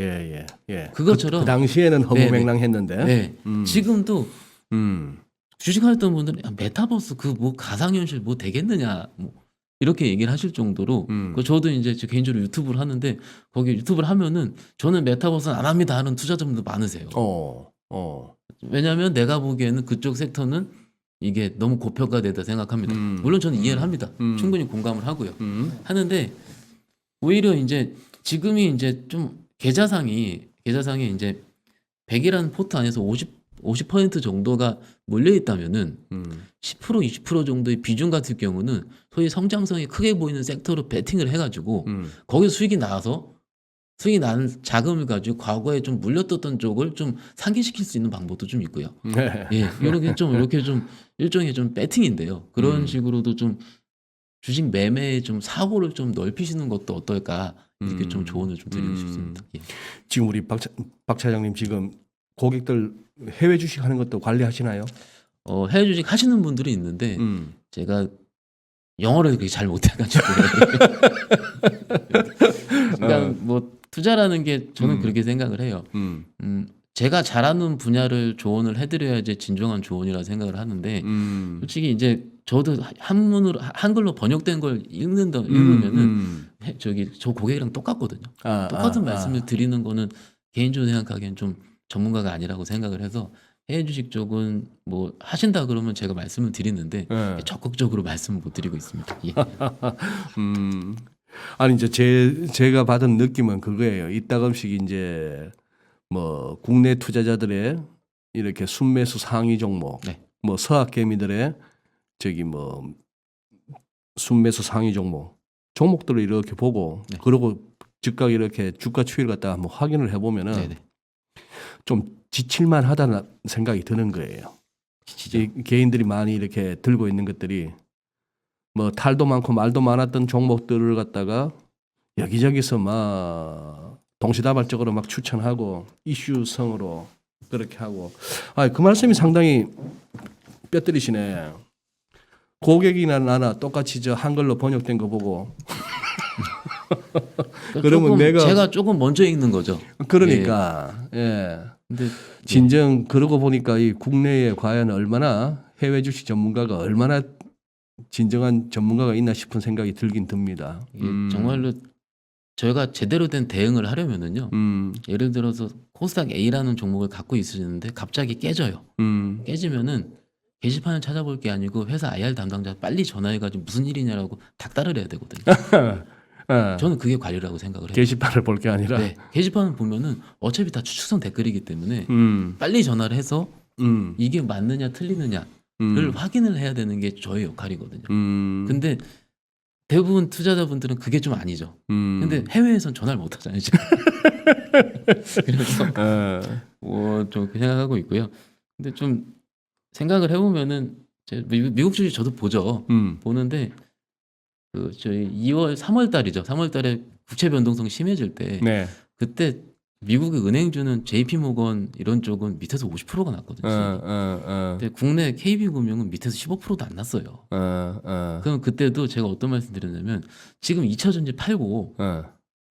예. 그것처럼 그 당시에는 허무맹랑했는데. 네. 지금도 음. 주식하셨던 분들은 야, 메타버스 그 뭐 가상현실 뭐 되겠느냐 뭐 이렇게 얘기를 하실 정도로 그 저도 이제 개인적으로 유튜브를 하는데 거기 유튜브를 하면은 저는 메타버스는 안 합니다 하는 투자자분들 많으세요. 왜냐하면 내가 보기에는 그쪽 섹터는 이게 너무 고평가되다 생각합니다. 물론 저는 이해를 합니다. 충분히 공감을 하고요. 하는데 오히려 이제 지금이 이제 좀 계좌상에 이제 100이라는 포트 안에서 50% 정도가 몰려 있다면은 10% 20% 정도의 비중 같은 경우는 소위 성장성이 크게 보이는 섹터로 베팅을 해가지고 거기서 수익이 나는 자금을 가지고 과거에 좀 물렸던 쪽을 좀 상기시킬 수 있는 방법도 좀 있고요. 네. 예, 이렇게 좀 일종의 좀 배팅인데요. 그런 식으로도 좀 주식 매매에 좀 사고를 좀 넓히시는 것도 어떨까 이렇게 좀 조언을 좀 드리고 싶습니다. 예. 지금 우리 박 차장님 지금 고객들 해외 주식 하는 것도 관리하시나요? 해외 주식 하시는 분들이 있는데 제가 영어를 그렇게 잘 못해가지고 그러니까 뭐 투자라는 게 저는 그렇게 생각을 해요. 제가 잘하는 분야를 조언을 해드려야지 진정한 조언이라 생각을 하는데 솔직히 이제 저도 한글로 번역된 걸 읽으면은 저 고객이랑 똑같거든요. 똑같은 말씀을 드리는 거는 개인적으로 생각하기엔 좀 전문가가 아니라고 생각을 해서 해외 주식 쪽은 뭐 하신다 그러면 제가 말씀을 드리는데 적극적으로 말씀을 못 드리고 있습니다. 예. 아니 이제 제가 받은 느낌은 그거예요. 이따금씩 이제 뭐 국내 투자자들의 이렇게 순매수 상위 종목, 네. 뭐 서학개미들의 뭐 순매수 상위 종목들을 이렇게 보고 네. 그러고 즉각 이렇게 주가 추이를 갖다가 한번 확인을 해보면은 네네. 좀 지칠만 하다는 생각이 드는 거예요. 이 개인들이 많이 이렇게 들고 있는 것들이 뭐 탈도 많고 말도 많았던 종목들을 갖다가 여기저기서 막 동시다발적으로 막 추천하고 이슈성으로 그렇게 하고 그 말씀이 상당히 뼈때리시네. 고객이나 나나 똑같이 저 한글로 번역된 거 보고 그러면 제가 조금 먼저 읽는 거죠. 그러니까 예. 근데 진정 그러고 보니까 이 국내에 과연 얼마나 해외 주식 전문가가 얼마나 진정한 전문가가 있나 싶은 생각이 들긴 듭니다. 이게 정말로 저희가 제대로 된 대응을 하려면은요. 예를 들어서 코스닥 A라는 종목을 갖고 있으시는데 갑자기 깨져요. 깨지면은 게시판을 찾아볼 게 아니고 회사 IR 담당자 빨리 전화해가지고 무슨 일이냐라고 닥달을 해야 되거든요. 예. 저는 그게 관리라고 생각을 해요. 게시판을 볼 게 아니라. 네, 게시판을 보면은 어차피 다 추측성 댓글이기 때문에 음. 빨리 전화를 해서 음. 이게 맞느냐 틀리느냐를 확인을 해야 되는 게 저의 역할이거든요. 근데 대부분 투자자분들은 그게 좀 아니죠. 근데 해외에선 전화를 못 하잖아요. 지금. 그래서 좀 그렇게 생각하고 있고요. 근데 좀 생각을 해보면은 미국 주식 저도 보죠. 보는데 그 저희 3월 달이죠. 3월 달에 국채 변동성 심해질 때 네. 그때 미국의 은행주는 JP 모건 이런 쪽은 밑에서 50%가 났거든요. 근데 국내 KB금융은 밑에서 15%도 안 났어요. 그럼 그때도 제가 어떤 말씀 드렸냐면 지금 2차전지 팔고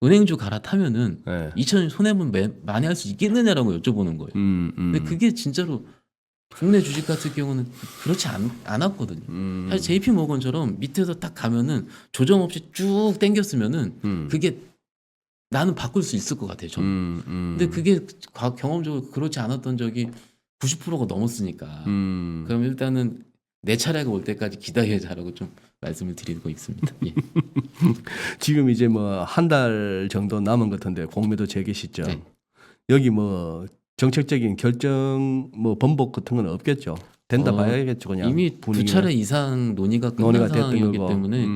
은행주 갈아타면은 2차전지 손해본 많이 할 수 있겠느냐라고 여쭤보는 거예요. 근데 그게 진짜로 국내 주식 같은 경우는 그렇지 않았거든요. 사실 JP 모건처럼 밑에서 딱 가면은 조정 없이 쭉 당겼으면은 그게 나는 바꿀 수 있을 것 같아요. 저는. 근데 그게 경험적으로 그렇지 않았던 적이 90%가 넘었으니까. 그럼 일단은 내 차례가 올 때까지 기다려야자라고 좀 말씀을 드리고 있습니다. 예. 지금 이제 뭐 한 달 정도 남은 것 같은데 공매도 재개 시점. 네. 여기 뭐 정책적인 결정 뭐 번복 같은 건 없겠죠. 된다 봐야겠죠 그냥. 이미 두 차례 이상 논의가 끝난 상황이기 때문에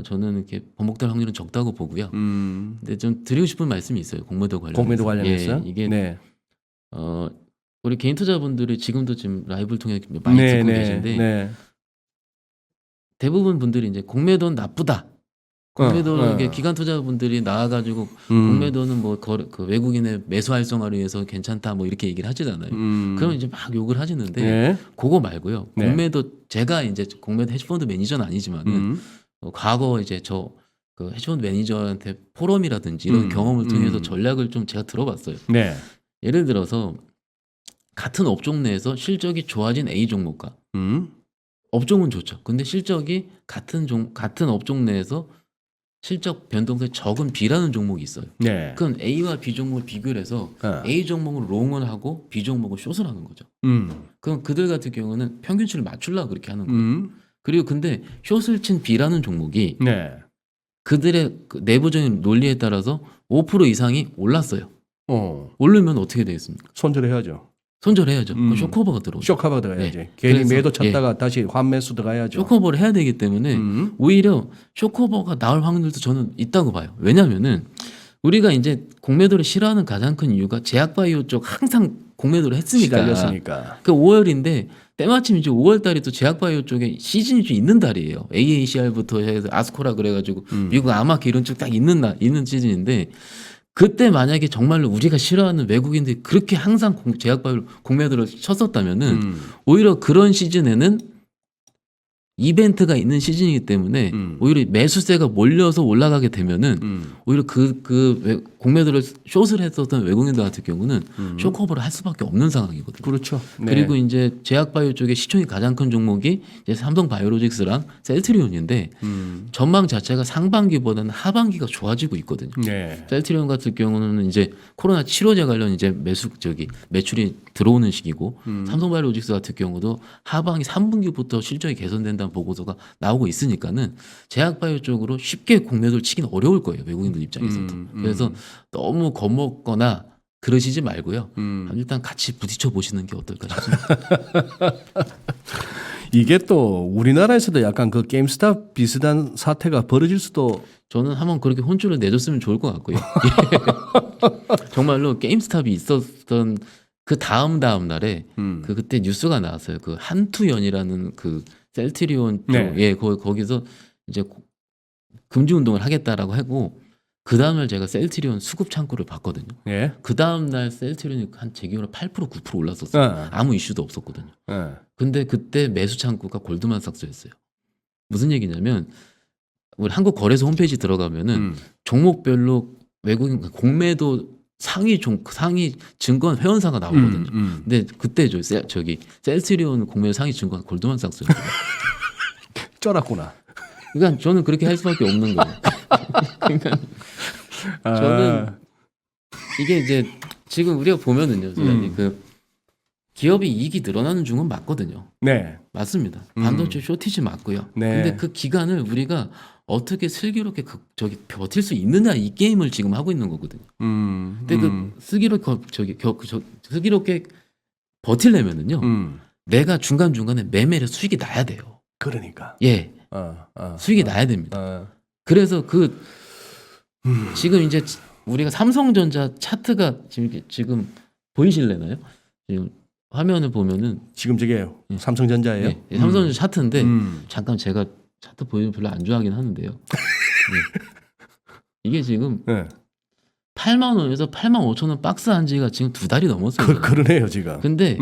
저는 이렇게 번복될 확률은 적다고 보고요. 근데 좀 드리고 싶은 말씀이 있어요. 공매도 관련해서. 공매도 관련해서. 예, 이게 네. 우리 개인 투자분들이 지금도 지금 라이브를 통해 많이 듣고 계신데 대부분 분들이 이제 공매도는 나쁘다. 공매도 이게 기관 투자분들이 나와가지고 공매도는 뭐 그 외국인의 매수 활성화를 위해서 괜찮다 뭐 이렇게 얘기를 하시잖아요. 그럼 이제 막 욕을 하시는데 그거 말고요. 공매도 제가 이제 공매도 헤지펀드 매니저는 아니지만은 과거 이제 저 그 헤지펀드 매니저한테 포럼이라든지 이런 경험을 통해서 전략을 좀 제가 들어봤어요. 네. 예를 들어서 같은 업종 내에서 실적이 좋아진 A 종목과 업종은 좋죠. 근데 실적이 같은 업종 내에서 실적 변동성이 적은 B라는 종목이 있어요. 네. 그럼 A와 B 종목을 비교를 해서 A 종목을 롱을 하고 B 종목을 숏을 하는 거죠. 그럼 그들 같은 경우는 평균치를 맞추려고 그렇게 하는 거예요. 그리고 근데 숏을 친 B라는 종목이 그들의 그 내부적인 논리에 따라서 5% 이상이 올랐어요. 오르면 어떻게 되겠습니까? 손절해야죠. 손절해야죠. 그럼 쇼커버가 들어오죠. 쇼커버 들어가야지. 괜히 그래서, 매도 쳤다가 다시 환매수 들어가야죠. 쇼커버를 해야 되기 때문에 오히려 쇼커버가 나올 확률도 저는 있다고 봐요. 왜냐면은 우리가 이제 공매도를 싫어하는 가장 큰 이유가 제약바이오 쪽 항상 공매도를 했으니까. 시달렸으니까. 그 5월인데 때마침 이제 5월 달이 또 제약바이오 쪽에 시즌이 좀 있는 달이에요. AACR부터 해서 아스코라 그래가지고 미국 아마케 이런 쪽 딱 있는 시즌인데 그때 만약에 정말로 우리가 싫어하는 외국인들이 그렇게 항상 제약바이오 공매도를 쳤었다면은 오히려 그런 시즌에는 이벤트가 있는 시즌이기 때문에 오히려 매수세가 몰려서 올라가게 되면은 오히려 공매도를 숏을 했었던 외국인들 같은 경우는 숏커버를 할 수밖에 없는 상황이거든요. 그렇죠. 네. 그리고 이제 제약바이오 쪽에 시총이 가장 큰 종목이 이제 삼성바이오로직스랑 셀트리온인데 전망 자체가 상반기보다는 하반기가 좋아지고 있거든요. 네. 셀트리온 같은 경우는 이제 코로나 치료제 관련 이제 매출이 들어오는 시기고 삼성바이오로직스 같은 경우도 하반기 3분기부터 실적이 개선된다는 보고서가 나오고 있으니까는 제약바이오 쪽으로 쉽게 공매도를 치긴 어려울 거예요. 외국인들 입장에서도. 그래서 너무 겁먹거나 그러시지 말고요. 일단 같이 부딪혀 보시는 게 어떨까 싶습니다. 이게 또 우리나라에서도 약간 그 게임스탑 비슷한 사태가 벌어질 수도. 저는 한번 그렇게 혼쭐을 내줬으면 좋을 것 같고요. 정말로 게임스탑이 있었던 그 다음 날에 그때 뉴스가 나왔어요. 그 한투연이라는 그 셀트리온 쪽, 거기서 이제 금지 운동을 하겠다라고 하고 그 다음날 제가 셀트리온 수급 창구를 봤거든요. 그 다음날 셀트리온이 한 제 기억으로 8% 9% 올랐었어요. 아무 이슈도 없었거든요. 근데 그때 매수 창구가 골드만삭스였어요. 무슨 얘기냐면 우리 한국거래소 홈페이지 들어가면은 종목별로 외국인 공매도 상위 증권 회원사가 나오거든요. 근데 그때 셀트리온 공매도 상위 증권 골드만삭스였어요. 쫄았구나. 그러니까 저는 그렇게 할 수밖에 없는 거예요. 그러니까 저는 이게 이제 지금 우리가 보면은요, 소장님, 기업이 이익이 늘어나는 중은 맞거든요. 네. 맞습니다. 반도체 쇼티지 맞고요. 네. 근데 그 기간을 우리가 어떻게 슬기롭게 버틸 수 있느냐 이 게임을 지금 하고 있는 거거든요. 근데 그 슬기롭게 버틸려면은요. 내가 중간 중간에 매매를 수익이 나야 돼요. 그러니까. 예, 수익이 나야 됩니다. 그래서 지금 이제 우리가 삼성전자 차트가 지금 보이실래나요? 지금 화면을 보면은 지금 저게 삼성전자예요? 예, 삼성전자 차트인데 음. 잠깐 제가 차트 보이면 별로 안 좋아하긴 하는데요. 예. 이게 지금 네. 8만 원에서 8만 5천 원 박스 한 지가 지금 2달이 넘었어요. 그러네요, 지금. 근데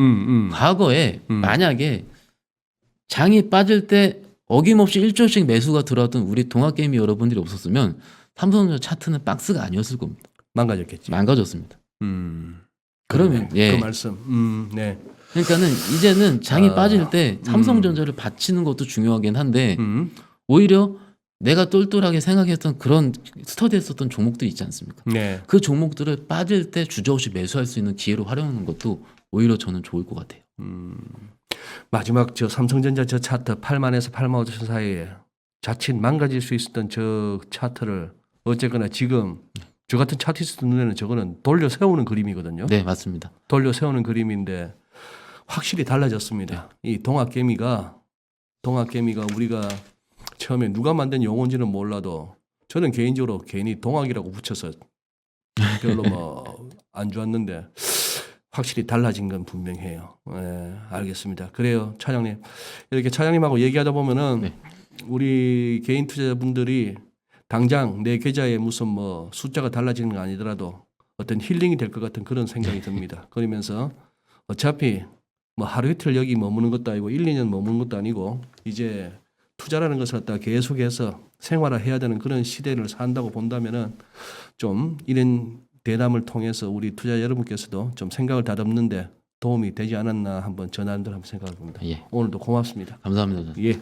과거에 만약에 장이 빠질 때 어김없이 1조씩 매수가 들어왔던 우리 동학개미 여러분들이 없었으면 삼성전자 차트는 박스가 아니었을 겁니다. 망가졌겠지. 망가졌습니다. 그러면 그 예. 말씀. 네. 그러니까는 이제는 장이 빠질 때 삼성전자를 받치는 것도 중요하긴 한데 오히려 내가 똘똘하게 생각했던 그런 스터디했었던 종목들 있지 않습니까? 네. 그 종목들을 빠질 때 주저없이 매수할 수 있는 기회로 활용하는 것도 오히려 저는 좋을 것 같아요. 마지막 저 삼성전자 저 차트 8만에서 8만 5천 사이에 자칫 망가질 수 있었던 저 차트를 어쨌거나 지금 저 같은 차티스트 눈에는 저거는 돌려 세우는 그림이거든요. 네, 맞습니다. 돌려 세우는 그림인데 확실히 달라졌습니다. 이 동학개미가 우리가 처음에 누가 만든 용어인지는 몰라도 저는 개인적으로 괜히 동학이라고 붙여서 별로 뭐 안 좋았는데 확실히 달라진 건 분명해요. 예, 알겠습니다. 그래요, 차장님. 이렇게 차장님하고 얘기하다 보면은 네. 우리 개인 투자자분들이 당장 내 계좌에 무슨 뭐 숫자가 달라지는 거 아니더라도 어떤 힐링이 될 것 같은 그런 생각이 듭니다. 그러면서 어차피 뭐 하루 이틀 여기 머무는 것도 아니고 1, 2년 머무는 것도 아니고 이제 투자라는 것을 갖다 계속해서 생활화해야 되는 그런 시대를 산다고 본다면은 좀 이런 대담을 통해서 우리 투자 여러분께서도 좀 생각을 다듬는데 도움이 되지 않았나 한번 전화한들 한번 생각해 봅니다. 예. 오늘도 고맙습니다. 감사합니다. 예.